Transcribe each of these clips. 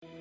Break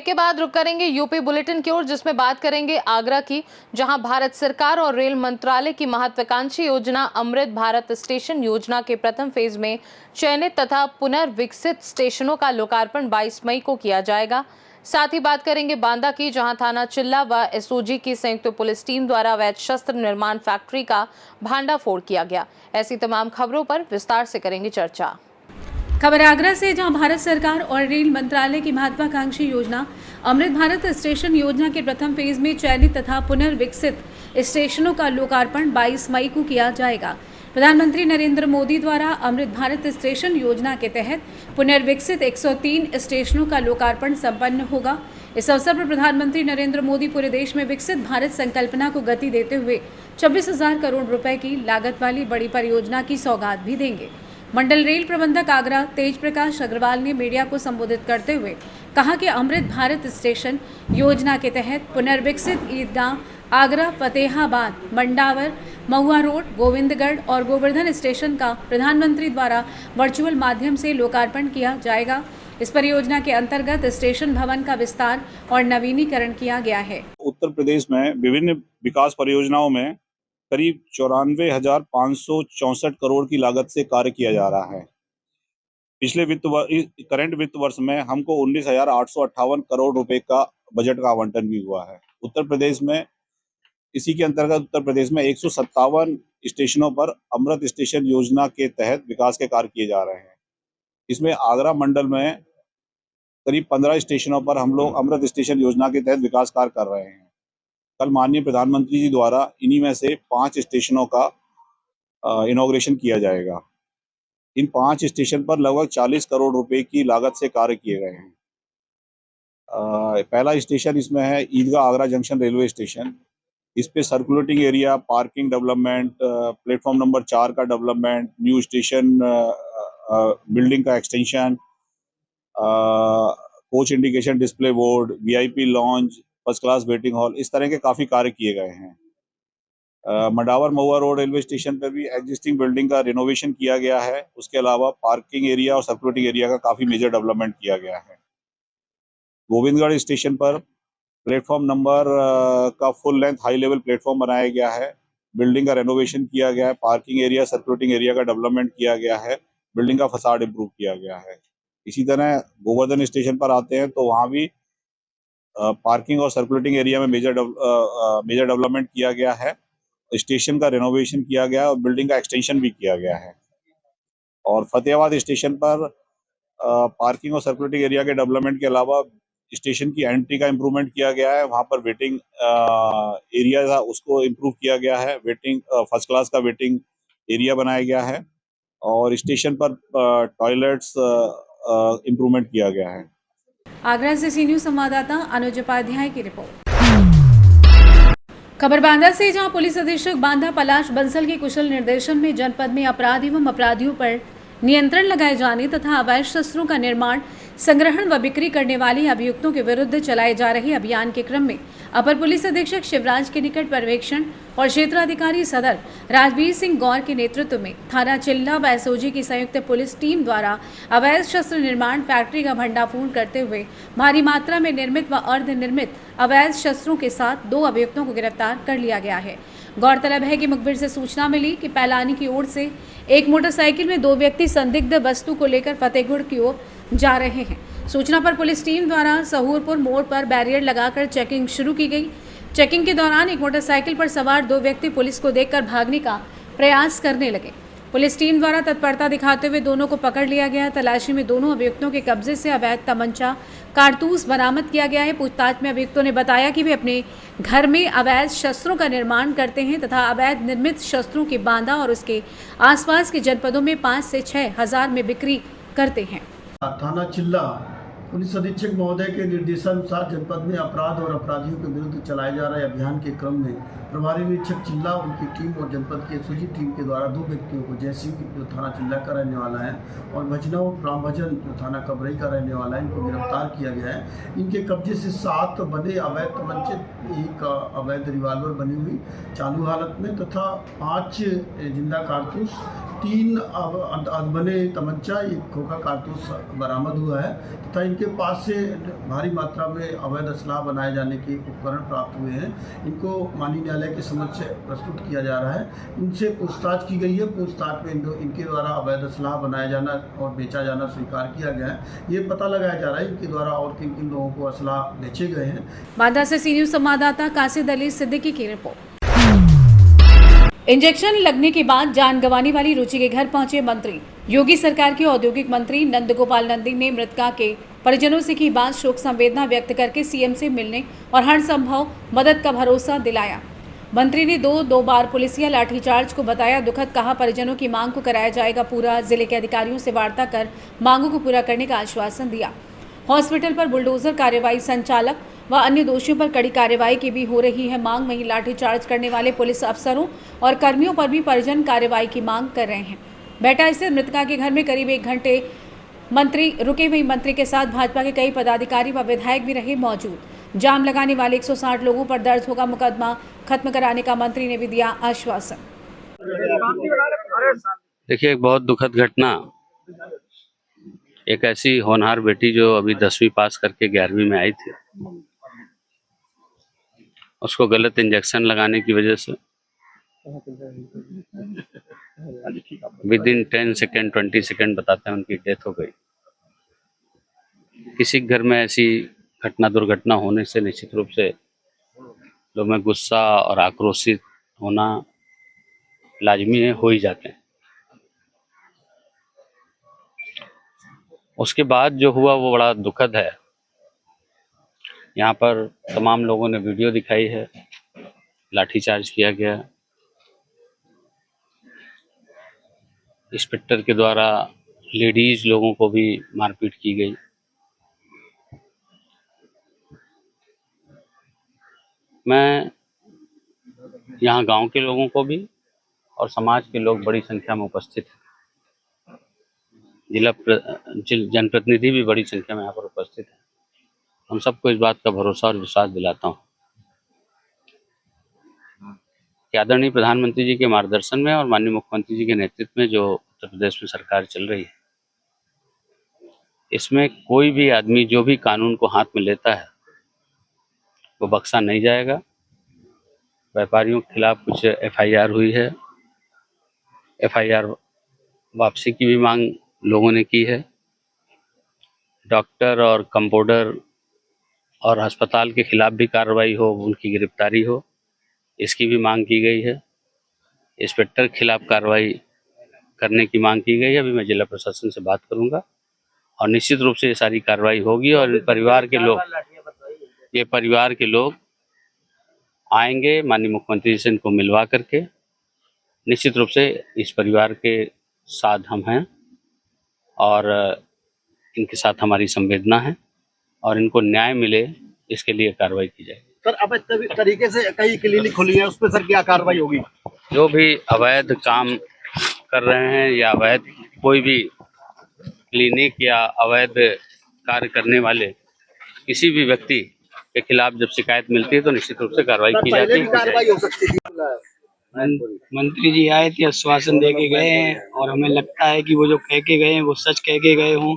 के बाद रुक करेंगे यूपी बुलेटिन की ओर, जिसमें बात करेंगे आगरा की, जहां भारत सरकार और रेल मंत्रालय की महत्वाकांक्षी योजना अमृत भारत स्टेशन योजना के प्रथम फेज में चयनित तथा पुनर्विकसित स्टेशनों का लोकार्पण 22 मई को किया जाएगा। साथ ही बात करेंगे बांदा की, जहां थाना चिल्ला व एसओजी की संयुक्त पुलिस टीम द्वारा अवैध शस्त्र निर्माण फैक्ट्री का भांडाफोड़ किया गया। ऐसी तमाम खबरों पर विस्तार से करेंगे चर्चा। खबर आगरा से, जहां भारत सरकार और रेल मंत्रालय की महत्वाकांक्षी योजना अमृत भारत स्टेशन योजना के प्रथम फेज में चयनित तथा पुनर्विकसित स्टेशनों का लोकार्पण 22 मई को किया जाएगा। प्रधानमंत्री नरेंद्र मोदी द्वारा अमृत भारत स्टेशन योजना के तहत पुनर्विकसित 103 स्टेशनों का लोकार्पण संपन्न होगा। इस अवसर पर प्रधानमंत्री नरेंद्र मोदी पूरे देश में विकसित भारत संकल्पना को गति देते हुए 26,000 करोड़ रुपए की लागत वाली बड़ी परियोजना की सौगात भी देंगे। मंडल रेल प्रबंधक आगरा तेज प्रकाश अग्रवाल ने मीडिया को संबोधित करते हुए कहा कि अमृत भारत स्टेशन योजना के तहत पुनर्विकसित ईदगाह, आगरा, फतेहाबाद, मंडावर, महुआ रोड, गोविंदगढ़ और गोवर्धन स्टेशन का प्रधानमंत्री द्वारा वर्चुअल माध्यम से लोकार्पण किया जाएगा। इस परियोजना के अंतर्गत स्टेशन भवन का विस्तार और नवीनीकरण किया गया है। उत्तर प्रदेश में विभिन्न विकास परियोजनाओं में करीब 94,564 करोड़ की लागत से कार्य किया जा रहा है। पिछले करंट वित्त वर्ष में हमको 19,858 करोड़ रुपए का बजट का आवंटन भी हुआ है। उत्तर प्रदेश में इसी के अंतर्गत उत्तर प्रदेश में 157 स्टेशनों पर अमृत स्टेशन योजना के तहत विकास के कार्य किए जा रहे हैं। इसमें आगरा मंडल में करीब 15 स्टेशनों पर हम लोग अमृत स्टेशन योजना के तहत विकास कार्य कर रहे हैं। कल माननीय प्रधानमंत्री जी द्वारा इन्हीं में से 5 स्टेशनों का इनॉग्रेशन किया जाएगा। इन 5 स्टेशन पर लगभग 40 करोड़ रुपए की लागत से कार्य किए गए हैं। पहला स्टेशन इसमें है ईदगाह आगरा जंक्शन रेलवे स्टेशन। इस पे circulating area, parking development, platform number 4 का डेवलपमेंट, न्यू स्टेशन बिल्डिंग का extension, coach indication display board, VIP lounge, first class waiting hall, इस तरह के काफ़ी कार्य किए गए हैं। मंडावर महुआ रोड रेलवे स्टेशन पर भी एग्जिस्टिंग बिल्डिंग का रिनोवेशन किया गया है। उसके अलावा पार्किंग एरिया और सर्कुलेटिंग एरिया का काफ़ी मेजर डेवलपमेंट किया गया है। गोविंदगढ़ स्टेशन पर प्लेटफॉर्म नंबर का full length high level platform बनाया गया है। बिल्डिंग का रेनोवेशन किया गया है। पार्किंग एरिया, सर्कुलेटिंग एरिया का डेवलपमेंट किया गया है। बिल्डिंग का फसाड इम्प्रूव किया गया है। इसी तरह गोवर्धन स्टेशन पर आते हैं तो वहाँ भी पार्किंग और सर्कुलेटिंग एरिया में मेजर डेवलपमेंट किया गया है। स्टेशन का रेनोवेशन किया गया है और बिल्डिंग का एक्सटेंशन भी किया गया है। और फतेहाबाद स्टेशन पर पार्किंग और सर्कुलेटिंग एरिया के डेवलपमेंट के अलावा स्टेशन की एंट्री का इम्प्रूवमेंट किया गया है। वहाँ पर वेटिंग एरिया था, उसको इम्प्रूव किया गया है। वेटिंग फर्स्ट क्लास का वेटिंग एरिया बनाया गया है और स्टेशन पर टॉयलेट्स इम्प्रूवमेंट किया गया है। आगरा से सी न्यूज संवाददाता अनुज उपाध्याय की रिपोर्ट। खबर बांदा से, जहां पुलिस अधीक्षक बांदा पलाश बंसल के कुशल निर्देशन में जनपद में अपराध एवं अपराधियों पर नियंत्रण लगाए जाने तथा अवैध शस्त्रों का निर्माण, संग्रहण व बिक्री करने वाले अभियुक्तों के विरुद्ध चलाए जा रहे अभियान के क्रम में अपर पुलिस अधीक्षक शिवराज के निकट पर्यवेक्षण और क्षेत्राधिकारी सदर राजवीर सिंह गौर के नेतृत्व में थाना चिल्ला व एसओजी की संयुक्त पुलिस टीम द्वारा अवैध शस्त्र निर्माण फैक्ट्री का भंडाफोड़ करते हुए भारी मात्रा में निर्मित व अर्धनिर्मित अवैध शस्त्रों के साथ 2 अभियुक्तों को गिरफ्तार कर लिया गया है। गौरतलब है कि मुखबिर से सूचना मिली कि पैलानी की ओर से एक मोटरसाइकिल में 2 व्यक्ति संदिग्ध वस्तु को लेकर फतेहगढ़ की ओर जा रहे हैं। सूचना पर पुलिस टीम द्वारा सहूरपुर मोड़ पर बैरियर लगाकर चेकिंग शुरू की गई। चेकिंग के दौरान एक मोटरसाइकिल पर सवार 2 व्यक्ति पुलिस को देखकर भागने का प्रयास करने लगे। पुलिस टीम द्वारा तत्परता दिखाते हुए दोनों को पकड़ लिया गया। तलाशी में दोनों अभियुक्तों के कब्जे से अवैध तमंचा, कारतूस बरामद किया गया है। पूछताछ में अभियुक्तों ने बताया कि वे अपने घर में अवैध शस्त्रों का निर्माण करते हैं तथा अवैध निर्मित शस्त्रों के बांदा और उसके आसपास के जनपदों में 5 से 6 हज़ार में बिक्री करते हैं। थाना चिल्ला पुलिस अधीक्षक महोदय के निर्देशानुसार जनपद में अपराध और अपराधियों के विरुद्ध चलाए जा रहे अभियान के क्रम में प्रभारी निरीक्षक चिल्ला, उनकी टीम और जनपद की एसओजी टीम के द्वारा 2 व्यक्तियों को, जयसिंह जो थाना चिल्ला का रहने वाला है और भजनव राम भजन जो थाना कबरई का रहने वाला है, इनको गिरफ्तार किया गया है। इनके कब्जे से 7 बड़े अवैध तमंचे, 1 अवैध रिवाल्वर बनी हुई चालू हालत में तथा 5 जिंदा कारतूस, 3 अधबने तमंचा, 1 खोखा कारतूस बरामद हुआ है तथा इनके पास से भारी मात्रा में अवैध असलाह बनाए जाने के उपकरण प्राप्त हुए हैं। इनको माननीय न्यायालय के समक्ष प्रस्तुत किया जा रहा है। इनसे पूछताछ की गई है। पूछताछ में इनके द्वारा अवैध असलाह बनाया जाना और बेचा जाना स्वीकार किया गया है। ये पता लगाया जा रहा है इनके द्वारा और किन किन लोगों को असलाह बेचे गए हैं। बांदा से सी न्यूज संवाददाता कासिद अली सिद्दीकी की रिपोर्ट। इंजेक्शन लगने के बाद जान गंवाने वाली रुचि के घर पहुंचे मंत्री। योगी सरकार के औद्योगिक मंत्री नंद गोपाल नंदी ने मृतका के परिजनों से की बात, शोक संवेदना व्यक्त करके सीएम से मिलने और हर संभव मदद का भरोसा दिलाया। मंत्री ने दो बार पुलिसिया लाठीचार्ज को बताया दुखद, कहा परिजनों की मांग को कराया जाएगा पूरा। जिले के अधिकारियों से वार्ता कर मांगों को पूरा करने का आश्वासन दिया। हॉस्पिटल पर बुलडोजर कार्यवाही, संचालक व अन्य दोषियों पर कड़ी कार्रवाई की भी हो रही है मांग। वहीं लाठीचार्ज करने वाले पुलिस अफसरों और कर्मियों पर भी परिजन कार्रवाई की मांग कर रहे हैं। बेटा स्थित मृतका के घर में करीब 1 घंटे मंत्री रुके। वहीं मंत्री के साथ भाजपा के कई पदाधिकारी व विधायक भी रहे मौजूद। जाम लगाने वाले 160 लोगों पर दर्ज होगा मुकदमा, खत्म कराने का मंत्री ने भी दिया आश्वासन। देखिए, एक बहुत दुखद घटना, एक ऐसी होनहार बेटी जो अभी 10वीं पास करके 11वीं में आई थी, उसको गलत इंजेक्शन लगाने की वजह से विदिन 10 सेकेंड 20 सेकेंड बताते हैं उनकी डेथ हो गई। किसी घर में ऐसी घटना दुर्घटना होने से निश्चित रूप से लोग में गुस्सा और आक्रोशित होना लाजमी है, हो ही जाते हैं। उसके बाद जो हुआ वो बड़ा दुखद है। यहाँ पर तमाम लोगों ने वीडियो दिखाई है, लाठीचार्ज किया गया, इंस्पेक्टर के द्वारा लेडीज लोगों को भी मारपीट की गई। मैं यहाँ गांव के लोगों को भी और समाज के लोग बड़ी संख्या में उपस्थित हैं, जनप्रतिनिधि भी बड़ी संख्या में यहाँ पर उपस्थित हैं। हम सबको इस बात का भरोसा और विश्वास दिलाता हूँ कि आदरणीय प्रधानमंत्री जी के मार्गदर्शन में और माननीय मुख्यमंत्री जी के नेतृत्व में जो उत्तर प्रदेश में सरकार चल रही है, इसमें कोई भी आदमी जो भी कानून को हाथ में लेता है वो बख्शा नहीं जाएगा। व्यापारियों के खिलाफ कुछ एफआईआर हुई है, एफआईआर वापसी की भी मांग लोगों ने की है। डॉक्टर और कंपाउंडर और अस्पताल के खिलाफ भी कार्रवाई हो, उनकी गिरफ्तारी हो, इसकी भी मांग की गई है। इंस्पेक्टर के खिलाफ कार्रवाई करने की मांग की गई है। अभी मैं जिला प्रशासन से बात करूंगा और निश्चित रूप से ये सारी कार्रवाई होगी और परिवार के लोग आएंगे, माननीय मुख्यमंत्री जी से इनको मिलवा करके निश्चित रूप से इस परिवार के साथ हम हैं और इनके साथ हमारी संवेदना है और इनको न्याय मिले इसके लिए कार्रवाई की जाएगी। सर, अब तरीके से कई क्लिनिक खुली है, उस पर सर क्या कार्रवाई होगी? जो भी अवैध काम कर रहे हैं या अवैध कोई भी क्लिनिक या अवैध कार्य करने वाले किसी भी व्यक्ति के खिलाफ जब शिकायत मिलती है तो निश्चित रूप से कार्रवाई की जाती है। कार्रवाई हो सकती है। मंत्री जी आए थे, आश्वासन दे के गए हैं और हमें लगता है कि वो जो कह के गए हैं वो सच कह के गए हों।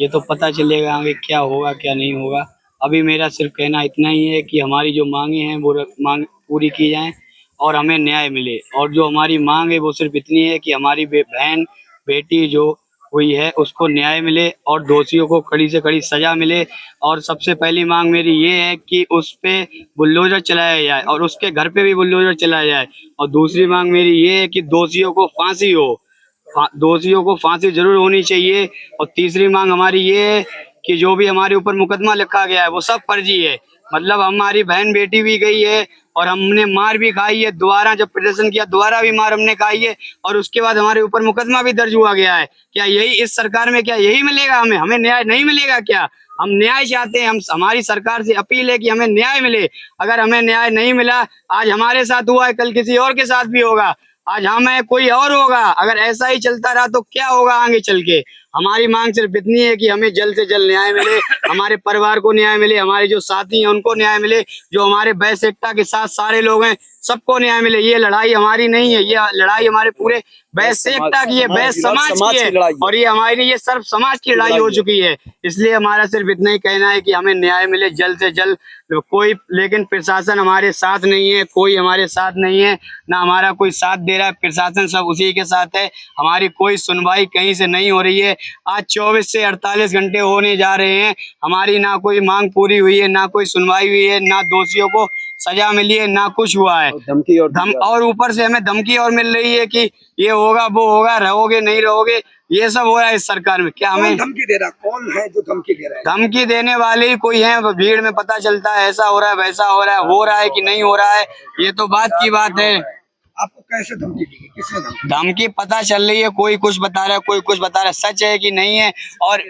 ये तो पता चलेगा आगे क्या होगा क्या नहीं होगा। अभी मेरा सिर्फ कहना इतना ही है कि हमारी जो मांगे हैं वो मांग पूरी की जाएं और हमें न्याय मिले। और जो हमारी मांग है वो सिर्फ इतनी है कि हमारी बहन बेटी जो हुई है उसको न्याय मिले और दोषियों को कड़ी से कड़ी सजा मिले। और सबसे पहली मांग मेरी ये है कि उस पे बुलडोजर चलाया जाए और उसके घर पे भी बुलडोजर चलाया जाए। और दूसरी मांग मेरी ये है कि दोषियों को फांसी हो, दोषियों को फांसी जरूर होनी चाहिए। और तीसरी मांग हमारी ये है कि जो भी हमारे ऊपर मुकदमा लिखा गया है वो सब फर्जी है। मतलब हमारी बहन बेटी भी गई है और हमने मार भी खाई है। दोबारा जब प्रदर्शन किया दोबारा भी मार हमने खाई है और उसके बाद हमारे ऊपर मुकदमा भी दर्ज हुआ गया है। क्या यही इस सरकार में क्या यही मिलेगा? हमें न्याय नहीं मिलेगा क्या? हम न्याय चाहते हैं। हम हमारी सरकार से अपील है कि हमें न्याय मिले। अगर हमें न्याय नहीं मिला, आज हमारे साथ हुआ है, कल किसी और के साथ भी होगा, आज हमें कोई और होगा। अगर ऐसा ही चलता रहा तो क्या होगा आगे चल के? हमारी मांग सिर्फ इतनी है कि हमें जल्द से जल्द न्याय मिले, हमारे परिवार को न्याय मिले, हमारे जो साथी हैं उनको न्याय मिले, जो हमारे बैस एकता के साथ सारे लोग हैं सबको न्याय मिले। ये लड़ाई हमारी नहीं है, ये लड़ाई हमारे पूरे बैस एकता की है, बैस समाज की है और ये हमारी ये सर्व समाज की लड़ाई हो चुकी है। इसलिए हमारा सिर्फ इतना ही कहना है कि हमें न्याय मिले जल्द से जल्द। कोई लेकिन प्रशासन हमारे साथ नहीं है, कोई हमारे साथ नहीं है, ना हमारा कोई साथ दे रहा है। प्रशासन सब उसी के साथ है। हमारी कोई सुनवाई कहीं से नहीं हो रही है। आज 24 से 48 घंटे होने जा रहे हैं, हमारी ना कोई मांग पूरी हुई है, ना कोई सुनवाई हुई है, ना दोषियों को सजा मिली है, ना कुछ हुआ है। धमकी और ऊपर से हमें धमकी और मिल रही है कि ये होगा वो होगा, रहोगे नहीं रहोगे, ये सब हो रहा है इस सरकार में। क्या हमें धमकी दे रहा? कौन है जो धमकी दे रहा है? धमकी देने वाले ही कोई है, भीड़ में पता चलता है ऐसा हो रहा है वैसा हो रहा है कि नहीं हो रहा है, ये तो बात की बात है। आपको कैसे धमकी दी? किसने धमकी पता चल रही है, कोई कुछ बता रहा है, कोई कुछ बता रहा है, सच है कि नहीं है। और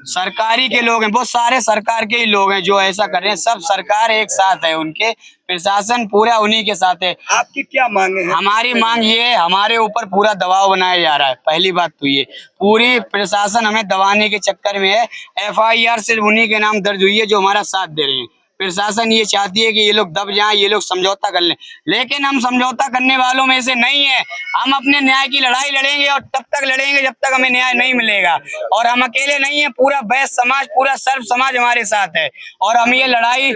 सरकारी के लोग हैं, बहुत सारे सरकार के ही लोग हैं जो ऐसा कर रहे हैं। सब सरकार एक साथ है, उनके प्रशासन पूरा उन्हीं के साथ है। आपकी क्या मांगे हैं? हमारी मांग ये है, हमारे ऊपर पूरा दबाव बनाया जा रहा है। पहली बात तो ये पूरी प्रशासन हमें दबाने के चक्कर में है। FIR सिर्फ उन्हीं के नाम दर्ज हुई है जो हमारा साथ दे रहे हैं। प्रशासन ये चाहती है कि ये लोग दब जाएं, ये लोग समझौता कर लें, लेकिन हम समझौता करने वालों में से नहीं है। हम अपने न्याय की लड़ाई लड़ेंगे और तब तक लड़ेंगे जब तक हमें न्याय नहीं मिलेगा। और हम अकेले नहीं है, पूरा बैस समाज, पूरा सर्व समाज हमारे साथ है और हम ये लड़ाई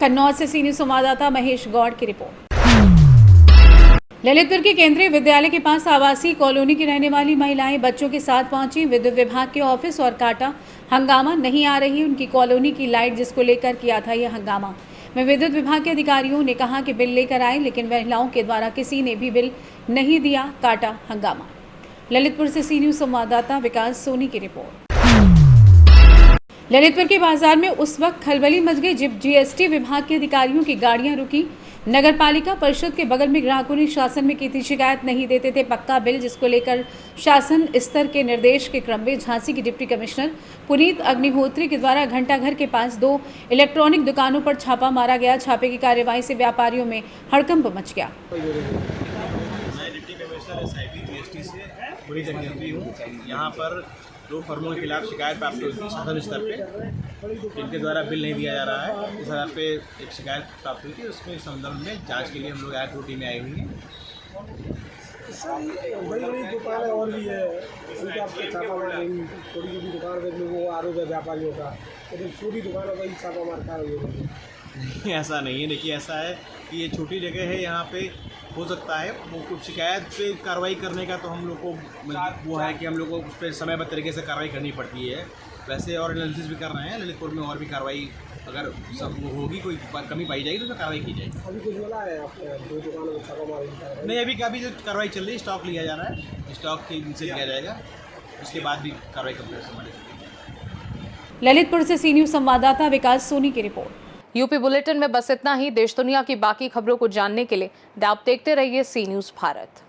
कन्नौज से सीनियर संवाददाता महेश गौड़ की रिपोर्ट। ललितपुर के केंद्रीय विद्यालय के पास आवासीय कॉलोनी की रहने वाली महिलाएं बच्चों के साथ पहुंची विद्युत विभाग के ऑफिस और काटा हंगामा। नहीं आ रही उनकी कॉलोनी की लाइट, जिसको लेकर किया था यह हंगामा। में विद्युत विभाग के अधिकारियों ने कहा कि बिल लेकर आए, लेकिन महिलाओं के द्वारा किसी ने भी बिल नहीं दिया। काटा हंगामा। ललितपुर से सी न्यूज़ संवाददाता विकास सोनी की रिपोर्ट। ललितपुर के बाजार में उस वक्त खलबली मच गई जब GST विभाग के अधिकारियों की गाड़ियां रुकी। नगरपालिका परिषद के बगल में ग्राहकों ने शासन में की थी शिकायत, नहीं देते थे पक्का बिल, जिसको लेकर शासन स्तर के निर्देश के क्रम में झांसी की डिप्टी कमिश्नर पुनीत अग्निहोत्री के द्वारा घंटाघर के पास 2 इलेक्ट्रॉनिक दुकानों पर छापा मारा गया। छापे की कार्यवाही से व्यापारियों में हड़कंप मच गया। मैं डिप्टी कमिश्नर SIB GST से पुनीत अग्निहोत्री हूँ। यहाँ पर 2 फर्मों के खिलाफ शिकायत प्राप्त हुई थी शासन स्तर पे, इनके द्वारा बिल नहीं दिया जा रहा है। इस आधार पे एक शिकायत प्राप्त हुई थी, उसमें संदर्भ में जांच के लिए हम लोग आए, 2 टीमें आई हुई हैं। बड़ी बड़ी दुकानें और भी है, उनके आपको छापा मार रही, छोटी छोटी दुकान देख लो, वो आरोप है व्यापारियों का, लेकिन छोटी दुकानों का ही छापा मार कर रही है। ऐसा नहीं है, देखिए ऐसा है कि ये छोटी जगह है, यहाँ पे हो सकता है वो कुछ शिकायत पे कार्रवाई करने का तो हम लोग को वो है कि हम लोग को उस पर समयबद्ध तरीके से कार्रवाई करनी पड़ती है। वैसे और एनालिसिस भी कर रहे हैं ललितपुर में, और भी कार्रवाई अगर सब होगी, कोई कमी पाई जाएगी तो उसमें कार्रवाई की जाएगी। अभी कुछ बोला है आपने 2 दुकानों में छापा मार? नहीं, अभी जो कार्रवाई चल रही है, स्टॉक लिया जा रहा है, स्टॉक के इनसे लिया जाएगा, उसके बाद भी कार्रवाई कंप्लीट। ललितपुर से सी न्यूज़ संवाददाता विकास सोनी की रिपोर्ट। यूपी बुलेटिन में बस इतना ही। देश दुनिया की बाकी खबरों को जानने के लिए आप देखते रहिए सी न्यूज़ भारत।